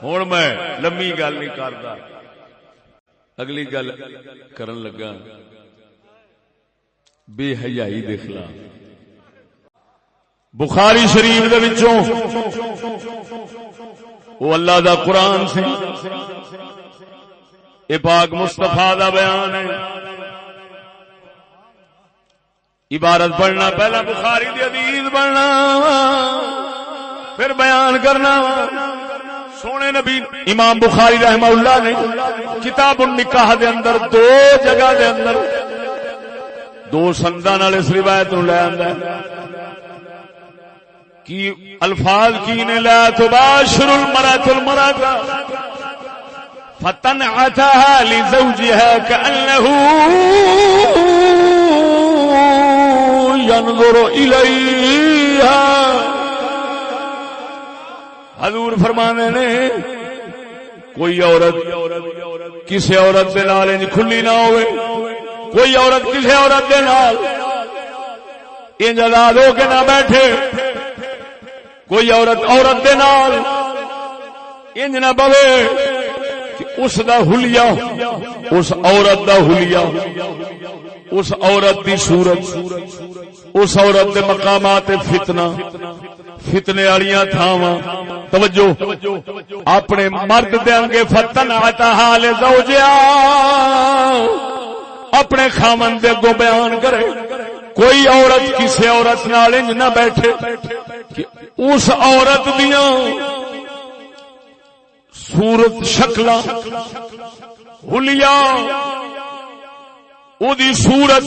ہوں میں لمبی گل نہیں کرتا، اگلی گل کرن لگا بے حیائی دے خلاف۔ بخاری شریف دے وچوں وہ اللہ دا قرآن سی، اے پاک مصطفیٰ دا بیان ہے۔ عبارت پڑھنا پہلا بخاری دی حدیث پڑھنا پھر بیان کرنا۔ سونے نبی امام بخاری رحمہ اللہ نے کتاب النکاح دے اندر دو جگہ دے اندر دو سنداں نال اس روایت نو لے آندا ہے کی الفاظ کی نے لا تباشر المرأة المرأة فتنعتها لزوجها كأنه ينظر إليها۔ حضور فرمانے نے کوئی عورت کسی عورت دے نال انج کھلی نہ ہوئے، کوئی عورت کسی عورت دے نال انج آزاد ہو کے نہ بیٹھے، کوئی عورت دے نال انج نہ بوے کہ اس دا حلیہ، اس عورت دا حلیہ، اس عورت دی صورت، اس عورت دے مقامات فتنے والیاں تھاواں توجہ اپنے مرد دے انگے فتن عطاها لزوجها اپنے خامن دے اگوں بیان کرے۔ کوئی عورت کسی عورت نال انج نہ بیٹھے کہ اس عورت دیاں صورت شکلاں حلیہ او دی صورت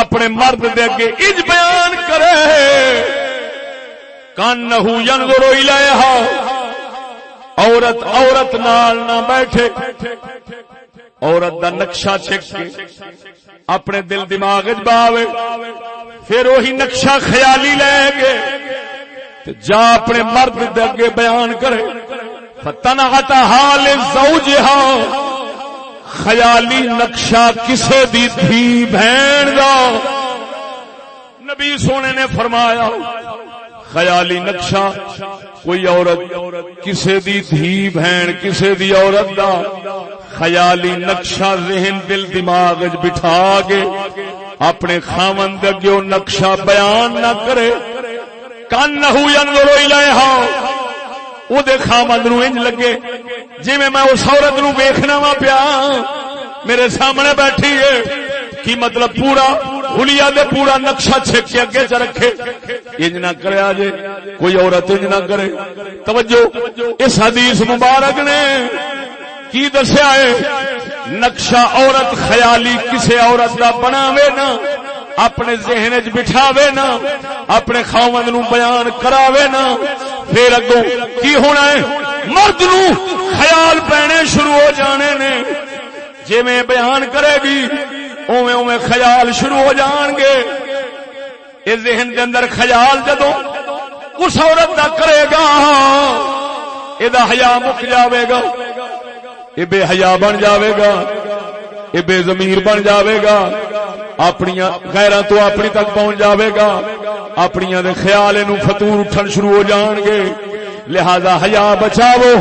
اپنے مرد دے اگے انج بیان کرے کانہو ینظر الیہا، عورت نال نہ بیٹھے، عورت دا نقشہ چھک کے اپنے دل دماغ وچ باوے، پھر وہی نقشہ خیالی لے گے جا اپنے مرد دے اگے بیان کرے۔ فتنعتها لزوجها، خیالی نقشہ کسے دی تھی بہن دا، نبی سونے نے فرمایا خیالی نقشہ کوئی عورت کسے دی دھی بہن کسے دی عورت دا خیالی نقشہ ذہن دل دماغ وچ بٹھا کے اپنے خاوند اگے او نقشہ بیان نہ کرے، کانہو ینظر الیہا، او دے خاوند نو انج لگے جویں میں اس عورت نو ویکھنا وا پیا میرے سامنے بیٹھی ہے، کی مطلب پورا حلیہ دے پورا نقشہ چھک کے اگے چ رکھے، انج نہ کرے آجے کوئی عورت انج نہ کرے۔ توجہ اس حدیث مبارک نے کی دسیا ہے، نقشہ عورت خیالی کسے عورت دا بناوے نا، اپنے ذہن وچ بٹھاوے نا، اپنے خاوند نو بیان کراوے نا، پھر اگوں کی ہونا ہے مرد نو خیال پینے شروع ہو جانے نے، جے میں بیان کرے گی اوویں اوویں خیال شروع ہو جان گے۔ اس ذہن دے اندر خیال جدوں اس عورت دا کرے گا اے دا حیا مک جاوے گا، اے بے حیا بن جاوے گا، اے بے ضمیر بن جاوے گا، اپنی غیراں تو اپنی تک پہنچ جاوے گا، اپنیاں دے خیال نو فطور اٹھن شروع ہو جان گے۔ لہذا حیا بچاو،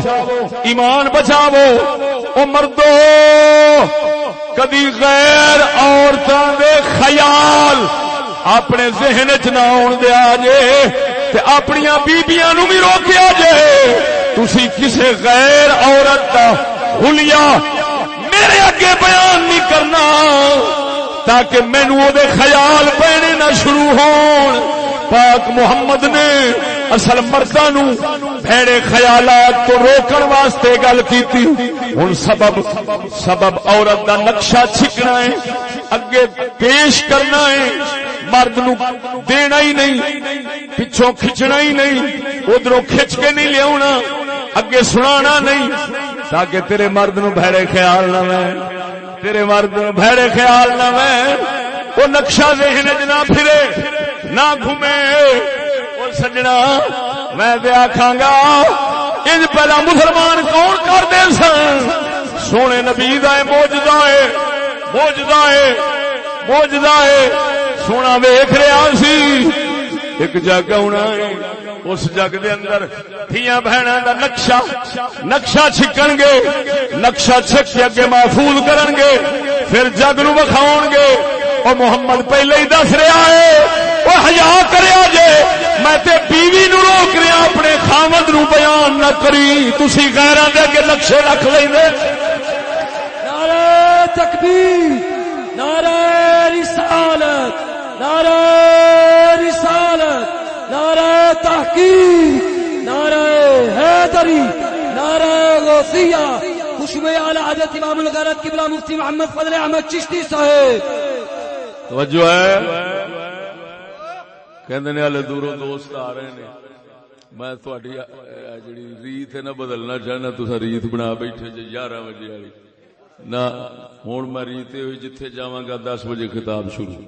ایمان بچاو، او مردو کدی غیر عورتاں دے خیال اپنے ذہن وچ نہ آن دیا جے تے اپنیاں بیبییاں نو بھی روکیا جے تسی کسے غیر عورت دا حلیہ میرے اگے بیان نہیں کرنا تاکہ مینوں او دے خیال پینے نہ شروع ہون۔ پاک محمد نے اصل مرداں نو بھڑے خیالات کو روکن واسطے گل کیتی، ہن سبب عورت دا نقشہ چھکنا ہے، اگے پیش کرنا ہے، مرد نو دینا ہی نہیں، پچھوں کھچنا ہی نہیں، ادھروں کھچ کے نہیں لیاونا، اگے سنانا نہیں، تاکہ تیرے مرد نو بھڑے خیال نہ میں، تیرے مرد نو بھڑے خیال نہ میں، وہ نقشہ ذہن وچ نہ پھرے نہ گھومے۔ اور سجنا میں تے آکھاں گا ان پہلا مسلمان کون کردے سن؟ سونے نبی دا معجزہ ہے، معجزہ ہے، معجزہ ہے، سونا ویکھ رہا سی ایک جگ آنا ہے، اس جگ دے اندر دھیاں بہناں دا نقشہ چھکن گے، نقشہ چھک کے اگے محفوظ کرن گے، پھر جگ نو وکھاون گے۔ او محمد پہلے ہی دس رہا ہے، او حیا کریا جے، میں تے بیوی نو روک رہا اپنے خاوند نو بیان نہ کری، تسی غیراں دے اگے نقشے رکھ لیندے۔ نعرہ تکبیر، نعرہ رسالت، نعرہ رسالت، نعرہ تحقیق، نعرہ حیدری، نعرہ غوثیہ، خوشبو اعلی حضرت امام الغیرت قبلہ مفتی محمد فضل احمد چشتی صاحب۔ توجہ ہے، کہندے نے ہلے دوروں دوست آ رہے نے، میں تہاڈی جڑی ریت ہے نہ بدلنا چاہنا، تساں ریت بنا بیٹھے جے 11 بجے والی نہ، ہن میں ریت ہوئی جتھے جاواں گا 10 بجے خطاب شروع،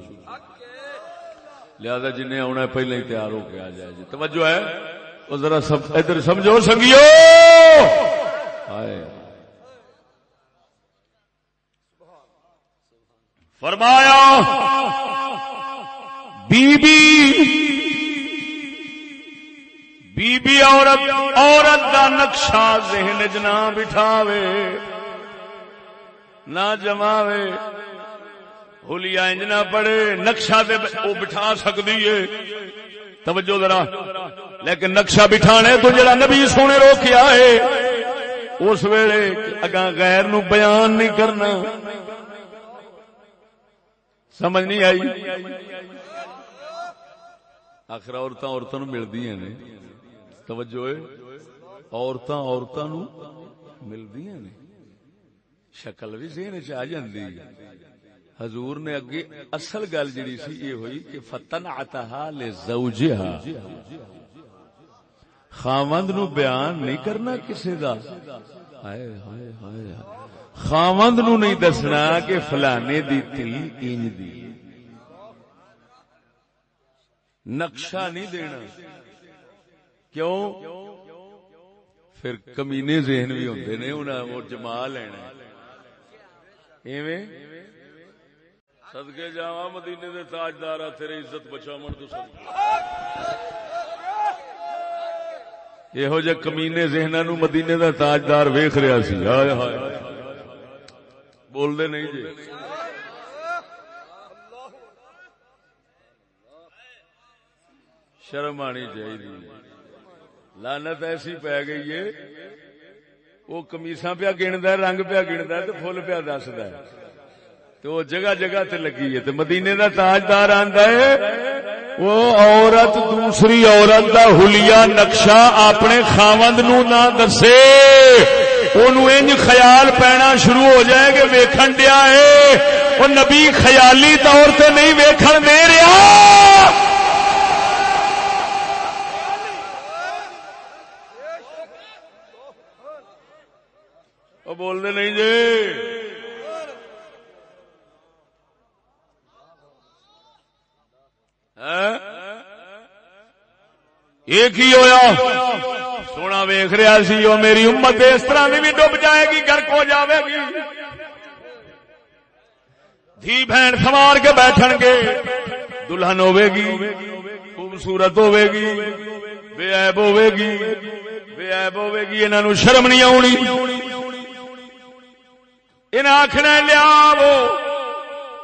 لہذا جنہیں آنا ہے پہلے ہی تیار ہو کے آ جائے جی۔ توجہ ہے، وہ ذرا سب ادھر سمجھو سنگیو، فرمایا بی بی عورت دا نقشہ ذہن وچ نہ بٹھاوے، نہ جماوے، حلیہ انج نہ پڑے، نقشہ دے او بٹھا سکدی ہے، توجہ ذرا، لیکن نقشہ بٹھانے تو جڑا نبی سونے روکیا ہے اس ویلے اگاں غیر نو بیان نہیں کرنا، سمجھ نہیں آئی؟ آخر عورتاں نو ملدیاں نے، توجہ ہے، عورتاں نو ملدیاں نے، شکل بھی ذہن وچ آ جاندی ہے۔ حضور نے اگے اصل گل جڑی سی یہ ہوئی کہ فتنعتھا لزوجھا، خاوند نو بیان نہیں کرنا کسے دا، ہائے ہائے ہائے، خاوند نو نہیں دسنا کہ فلانے دی تھی انج دی، نقشہ نہیں دینا، کیوں؟ پھر کمینے ذہن بھی ہوندے نے، انہاں وہ جما لینا ایویں۔ صدقے جاواں مدینے دے تاجدارا تیری عزت بچاون تو صدقے، یہو جے کمینے ذہناں نو مدینے دا تاجدار ویکھ رہا سی، ہائے ہائے، بول دے نہیں جی، شرم آنی چاہیے، لعنت ایسی پی گئی ہے، وہ کمیساں پیا گندا ہے، رنگ پیا گندا ہے تے فل پیا دسدا ہے، تو وہ جگہ جگہ تے لگی ہے، تے مدینے دا تاجدار آندا ہے وہ عورت دوسری عورت دا حلیہ نقشہ اپنے خاوند نو نہ دسے، اونوں انج خیال پینا شروع ہو جائے کہ ویکھن دیا ہے، وہ نبی خیالی طور تے نہیں ویکھن دے رہا، وہ بول دے نہیں جی، ایک ہی ہویا سونا ویخ رہا سی، وہ میری امت اس طرح بھی ڈب جائے گی، گرک ہو جاوے گی، دھی بہن سوار کے بیٹھن گے، دلہن ہوے گی، خوبصورت ہوے گی، بے عیب ہوے گی، بے عیب ہوے گی، انہاں نو شرم نہیں آونی، انہاں آکھنا لیا وہ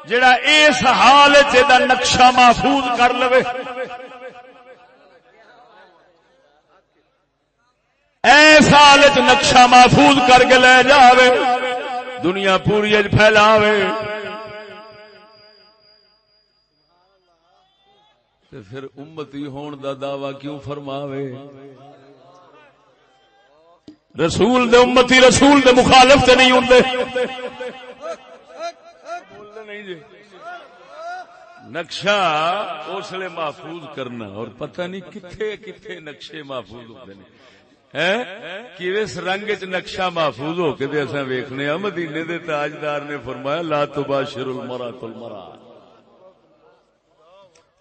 جڑا اس حال وچ دا نقشہ محفوظ کر لوے، ایس حال وچ نقشہ محفوظ کر کے لے جاوے، دنیا پوری وچ پھیلاوے، تے پھر امتی ہون دا دعویٰ کیوں فرماوے؟ رسول دے امتی رسول دے مخالف تے نہیں ہوندے، نہیں جی، نقشہ اس لیے محفوظ کرنا، اور پتہ نہیں کتھے کتھے نقشے محفوظ ہوتے ہیں، کس رنگ چ نقشہ محفوظ ہو کے اصا ویکھنے ہاں۔ مدینے دے تاجدار نے فرمایا لا تباشر المرأۃ المرأۃ،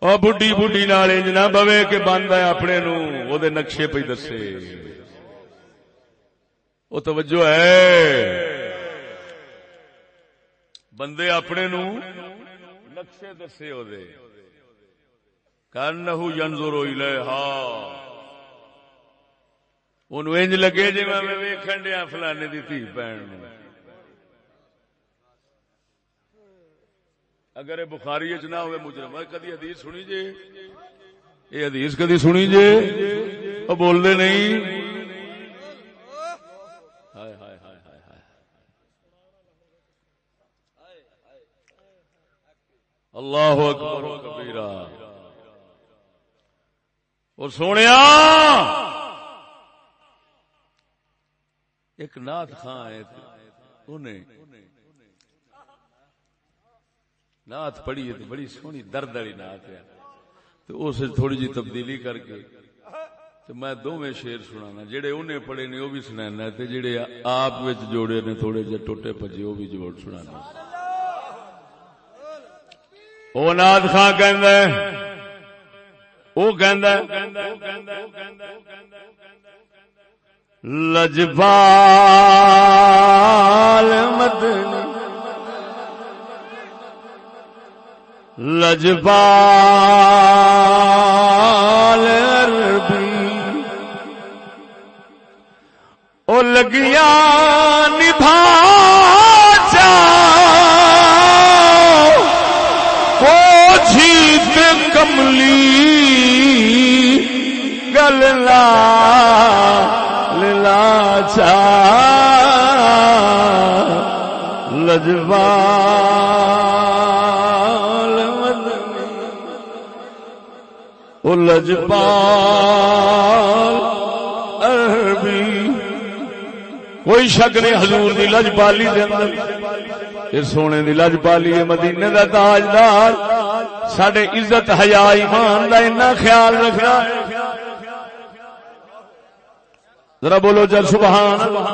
او بڈھی بڈھی نال انج نہ بوے کہ بند ہے اپنے نو او دے نقشے پہ دسے، او توجہ ہے، بندے اپنے نو نقشے دسے او دے، کانہ ینظر الیہا انہوں انج لگے جی میں ویکھن ڈیا فلانے دی دھی بہن نو. اگر یہ بخاری چ نہ ہوئے مجرم کدی حدیث سنی جے یہ حدیث کدی سنی جے وہ بول دے نہیں. ہائے ہائے ہائے ہائے ہائے اللہ اکبر و کبیرہ. اور سونیا ایک نعت خاں ہے انہیں نعت پڑھی ہے تو بڑی سونی درد والی نعت ہے تو اس تھوڑی جی تبدیلی کر کے تو میں دوویں شعر سنانا جڑے انہیں پڑھے نے وہ بھی سنانا تے جڑے آپ وچ جوڑے نے تھوڑے جے ٹوٹے پجے وہ بھی جوڑ سنانا. او نعت خاں کہندا ہے او کہندا ہے لجپال مدنی لجپال عربی او لگیاں نبھا وہ جیت کملی گللا للا چا لجپال مدنی او لجپال عربی. کوئی شک نہیں حضور دی لجپالی دے اندر یہ سونے دی لجپالی ہے. مدینے دا تاجدار ساڈے عزت حیا ایمان دا اتنا خیال رکھنا ہے. ذرا بولو جل سبحان اللہ.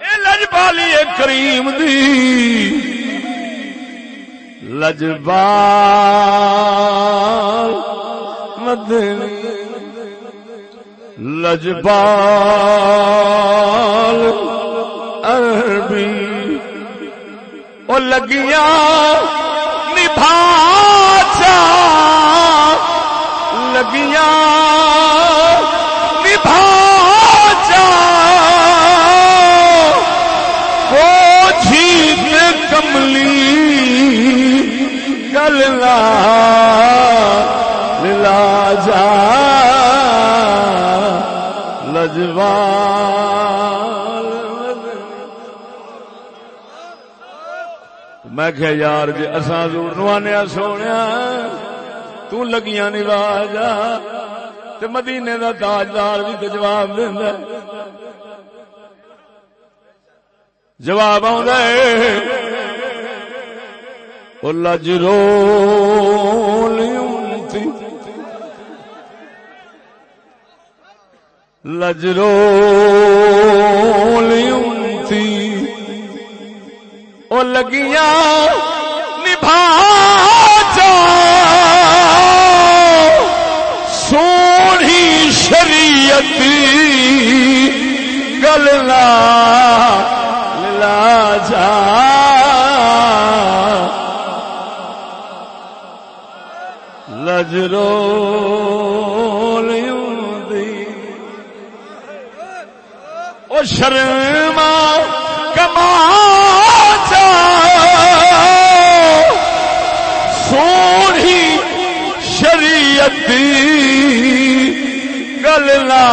اے لجپالی ہے کریم دی لجپال مدنی لجپال عربی او لگیاں نبھا چا لگیاں نبھا چا وہ جھیت کملی گللا للا جا لجپال. میں کہ یار جی اساں حضور نو آنے سونیا تو لگیاں نبھا جا تے مدینے دا تاجدار بھی تے جواب دیندا جواب آندا ہے او لجرو لیونتی لجرو لیونتی او لگیاں نبھا جا سونی شریعت گللا لا جا لجرو لیونتی او شرما کما سونی شریعت گللا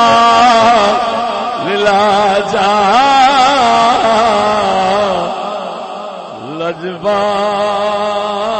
للا جا لجپال